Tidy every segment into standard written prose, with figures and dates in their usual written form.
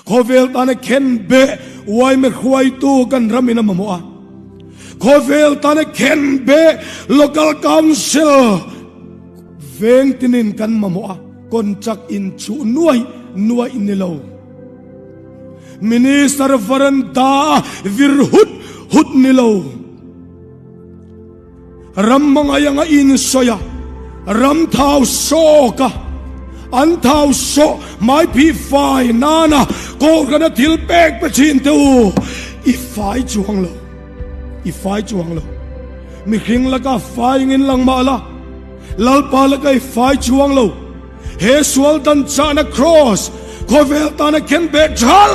Khawvel tana khenbeh wai me khwai tu kan ramina mamoa Khawvel tana khenbeh local council veng tinin kan mamoa kon chak in chu nuai nilo minister varanda hut nilo ram mangayanga in soya ram thau soka an thau so mai pi fai nana ko gana thil pek pachin tu I fai chuang lo mi khing la ka fai ngin lang ma la lal pa la kai fai chuang lo he sual tan chana cross Khawvel tana khenbeh thal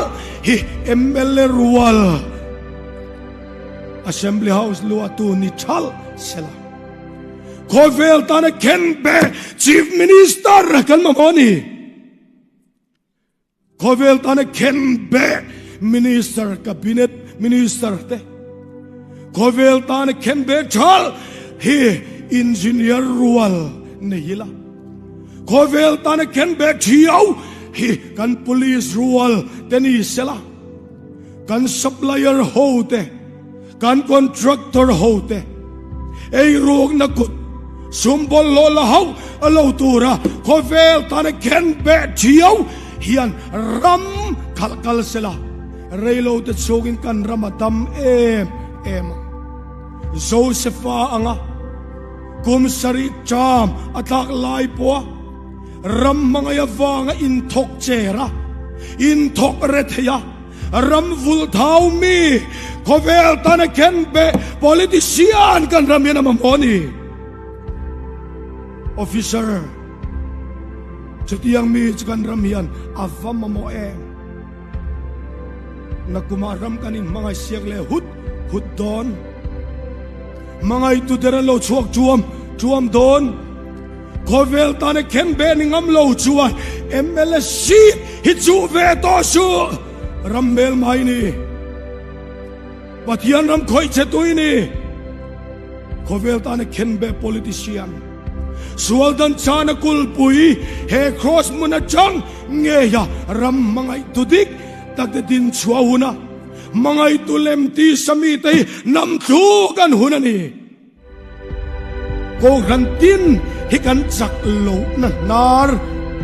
hi MLA rual assembly house lo atu ni thal sela Khawvel tana khenbeh chief minister kan mamoni Khawvel tana khenbeh minister cabinet minister te Khawvel tana khenbeh thal hi engineer rual nehila Khawvel tana khenbeh thiau hi kan police rual teni sela kan supplier hote kan contractor hote ei rog na kut sumbol lo la hau alo tura Khawvel tana khenbeh thiau hian ram khalkal sela reilo te chogin kan ramadam em Josepha anga kumsari cham atak lai po ram mangaya wanga in thok chera in thok retheya ram vul thau mi Khawvel tana khenbeh politician kan ramena mamoni officer chutiang mi kan ramian avam mamo em nakumaram kanin mga siak le hut don mga itu dera lo chuak chuam don Khawvel tana khenbeh ningam lo chuan MLA seat hi chu ve to su rammel mai ni pathian ram khoi chetui ni Khawvel tana khenbeh politician sualdan chana kulpui he cross muna chang nge ya ram mangai tudik takde din chuauna mangai tulem ti samite nam thu kan hunani ko rantin hi kan chak lo na nar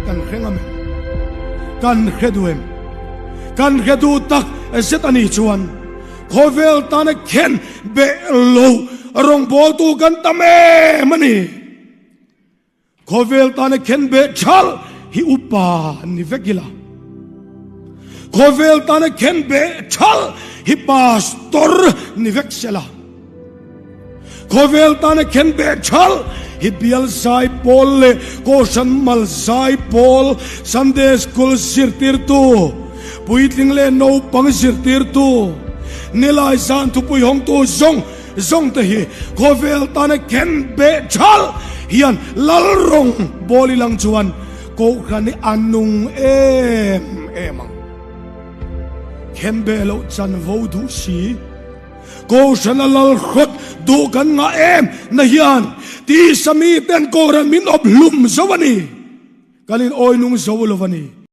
kan khengam kan kheduem kan khedu tak zetani chuan Khawvel tana khenbeh lo rong bol tu kan tame mani Khawvel tana khenbeh thal hi upa ni vekila Khawvel tana khenbeh thal hi pastor ni veksela Khawvel tana khenbeh thal hi bial sai pol le koshan mal sai pol Sunday school sirtir tu puitling le no pang sirtir tu nilai san tu pui hong tu zong te hi Khawvel tana khenbeh thal hian lal rong boli lang chuan ko khani anung emang khenbeh lo chan vo du si ko shana lal khot du kan nga em na hian ti sami ten ko ran min ob lum zawani kalin oi nung zawlovani